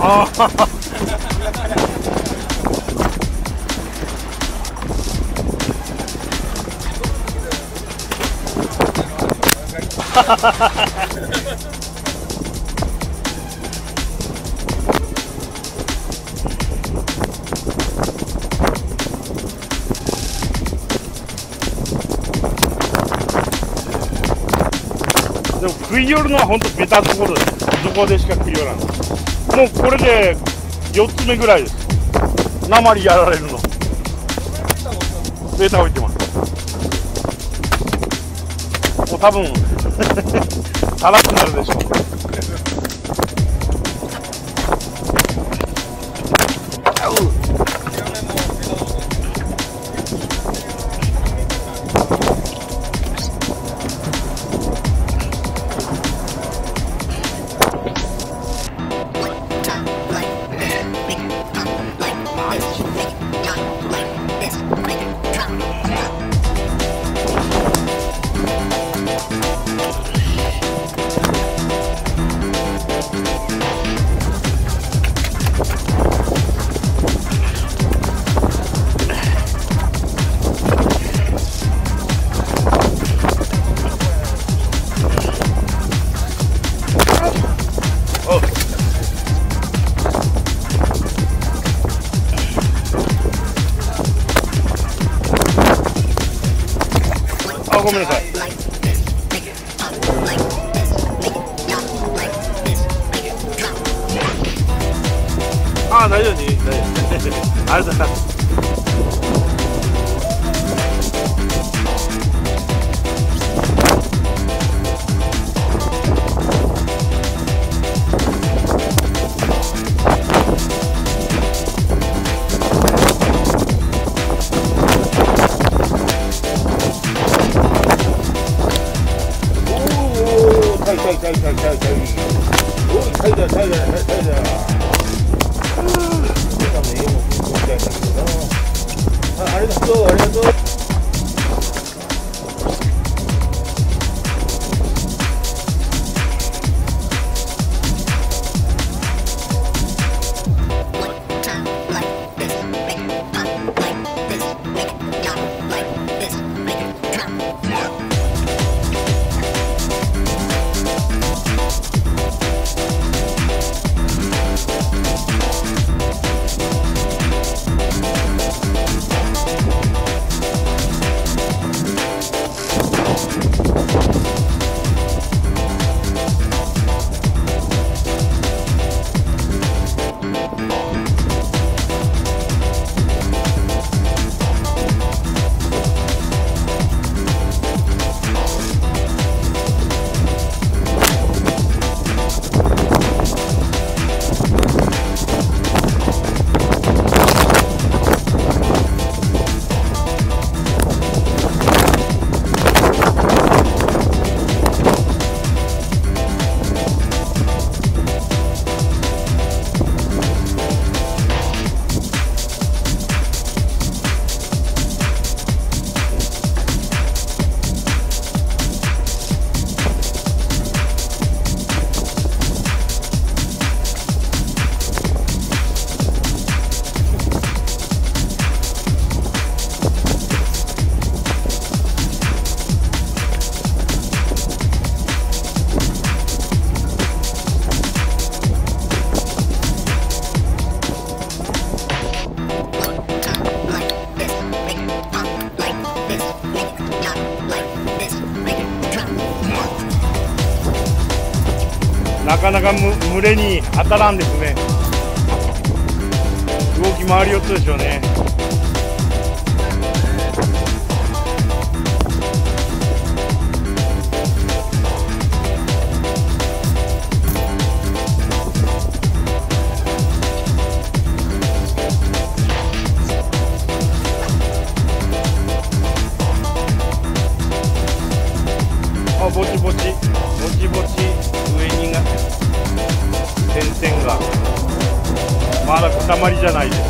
ああでも食い寄るのは本当ベタところです。どこでしか食い寄らない。もうこれで4つ目ぐらいです。鉛やられるの。ベタ置いてます。もう多分辛くなるでしょう。ごめんなさい。ああ、大丈夫です。大丈夫です。ありがとうございます。ありがとう、ありがとう。なかなか群れに当たらんですね。動き回りよったでしょうね。あ、ぼちぼちぼちぼち上にが点々がまだ塊じゃないです。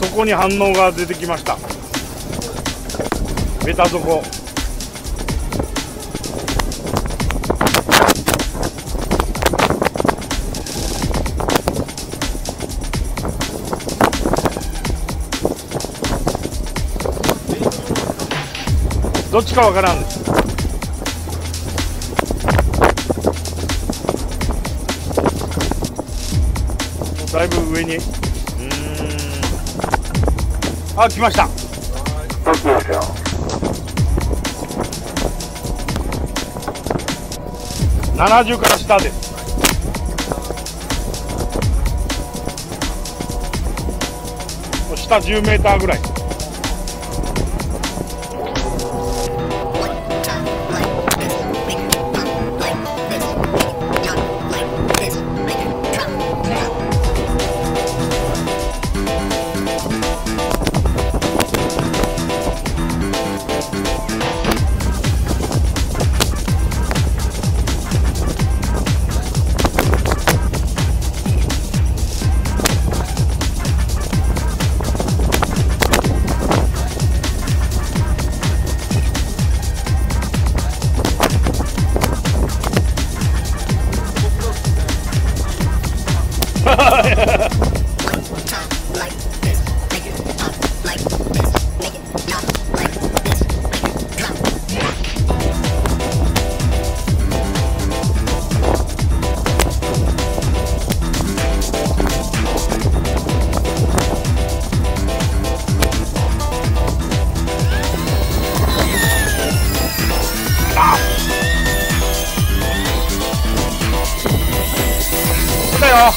そこに反応が出てきました。ベタ底。どっちかわからんです。だいぶ上に。あ、来ました。70から下です。下10メーターぐらい。だよ。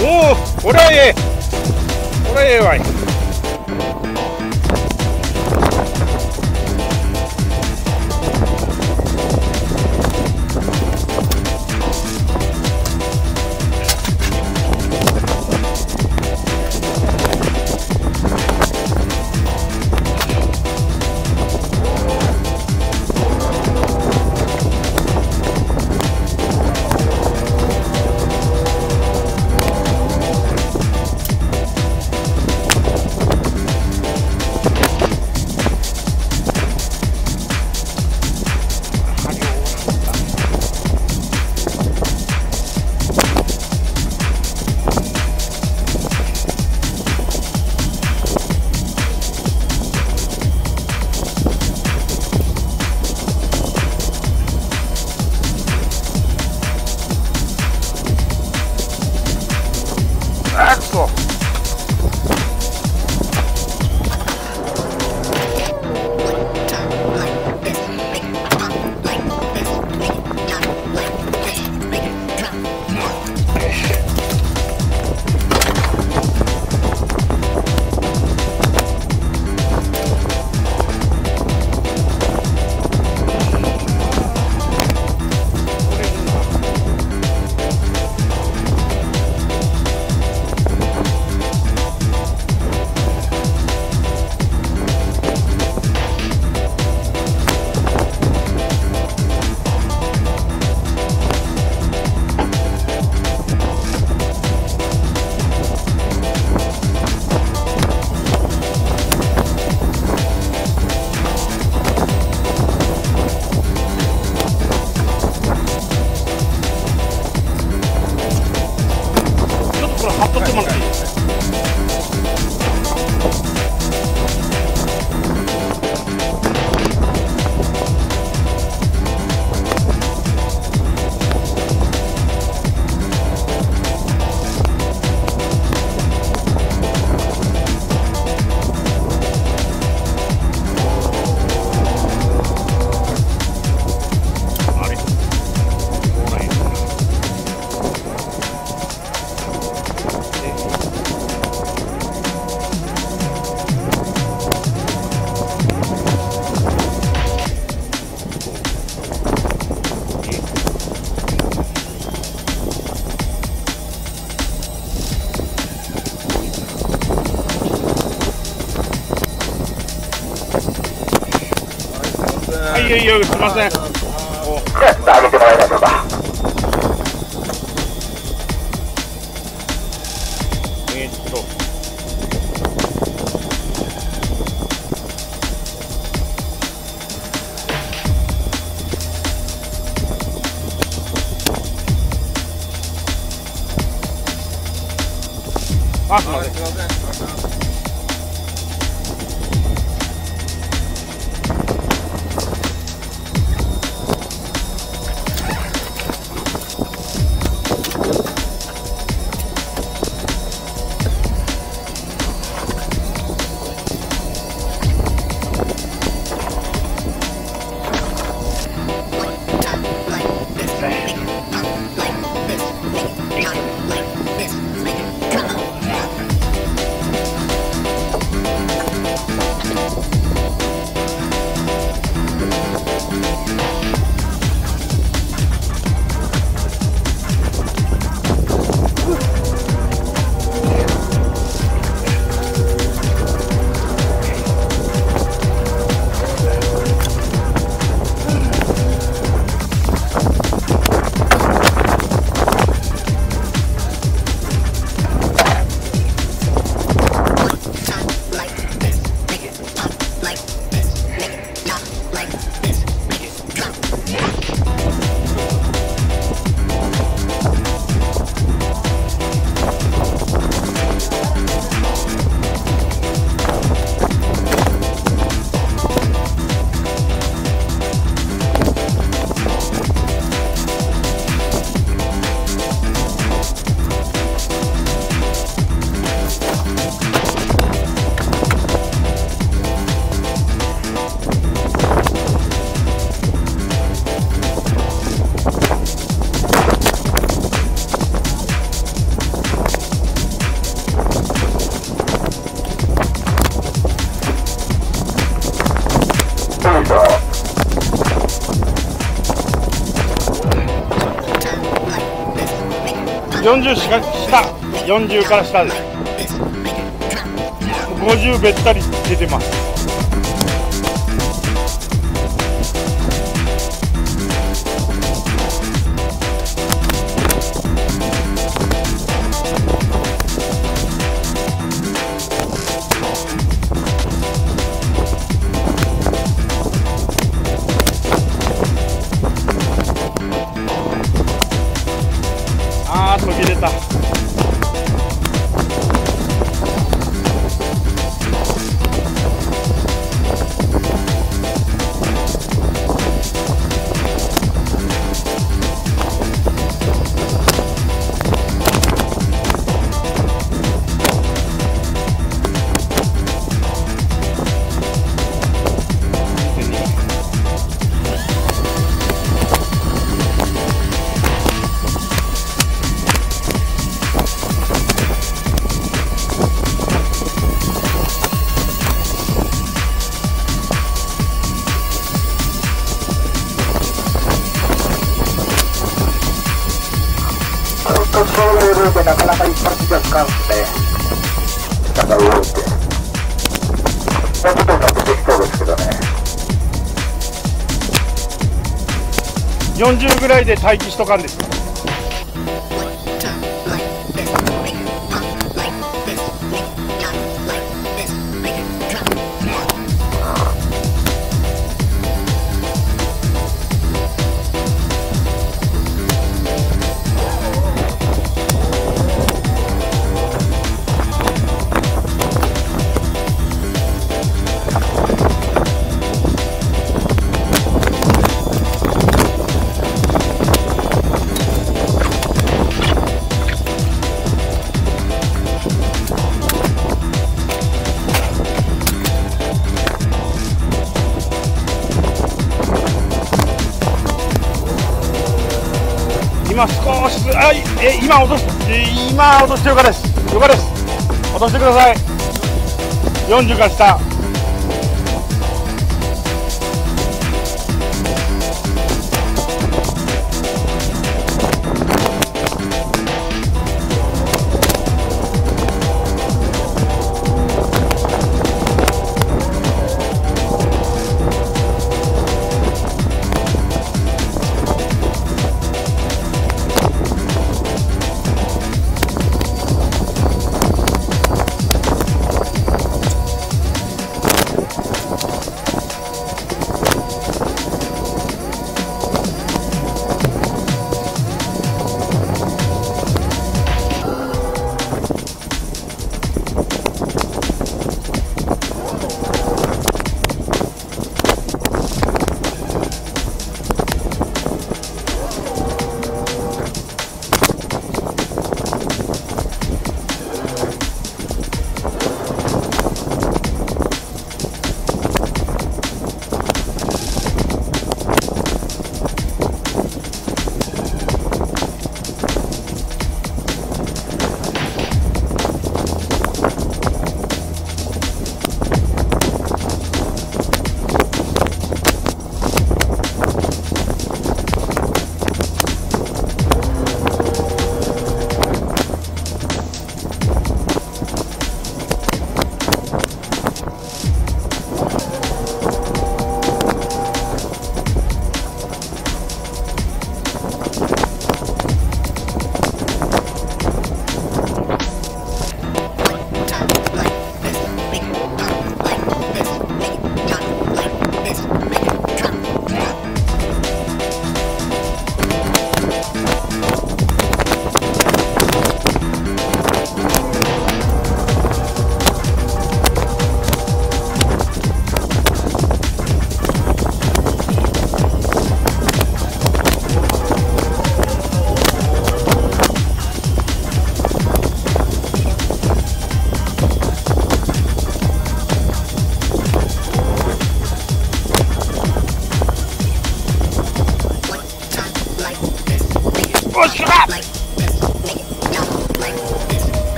おお、これはええ。これはええわい。はい、いやすいません。じゃあ上げてもらえましょうか。あ、すいません。40下、40から下です。50べったり出てます。途切れた。そういうルートなかなか一発じゃ使うんですね。下が動いて。もうちょっとうまくできそうですけどね。40ぐらいで待機しとかんです。今少しずつ、今落としてよかです。よかです。落としてください。40から下。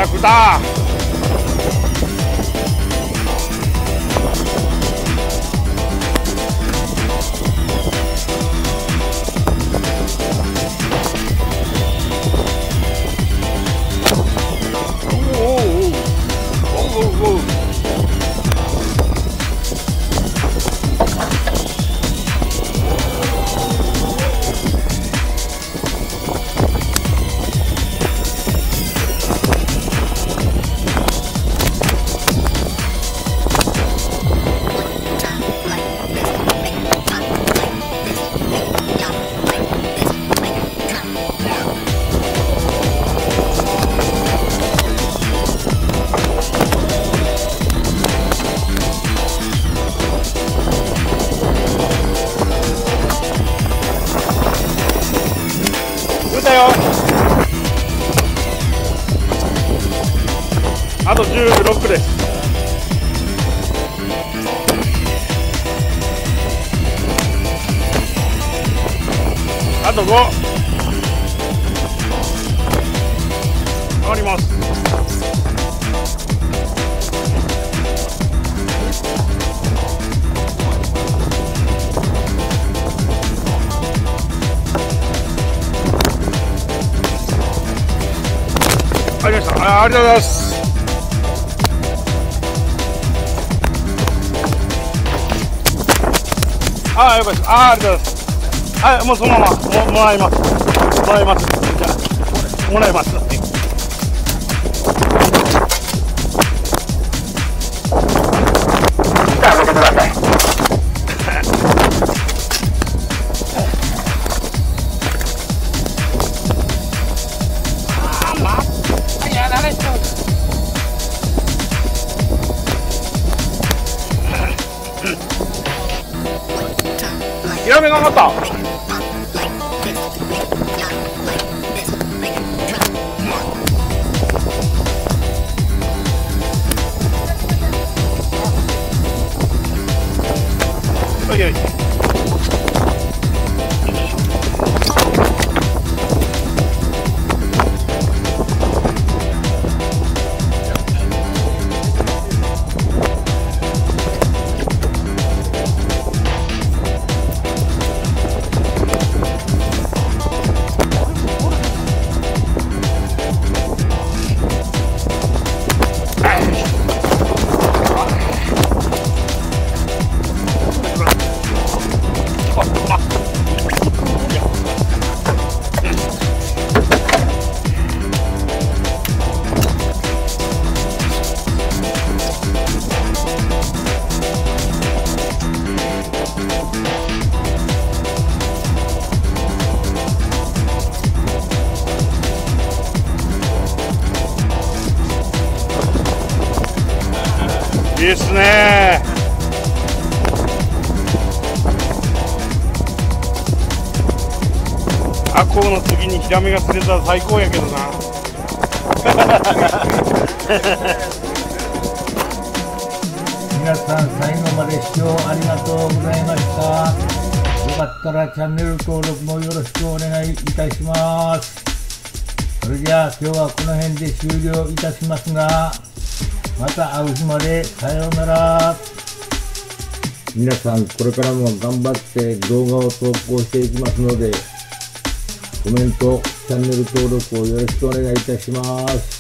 たくた。あと16です。あと5。上がります。ありました。ありがとうございます。ああ、よかった。ありがとうございます。はい、もうそのままもらいます。もらいます。じゃあ、もらいます。じゃあ、開けてください。やられちゃう。ヒラメが上がった。はいはい。いいですね。アコウの次にヒラメが釣れたら最高やけどな。皆さん最後まで視聴ありがとうございました。よかったらチャンネル登録もよろしくお願いいたします。それじゃあ今日はこの辺で終了いたしますが、また会う日までさようなら。皆さんこれからも頑張って動画を投稿していきますので、コメント、チャンネル登録をよろしくお願いいたします。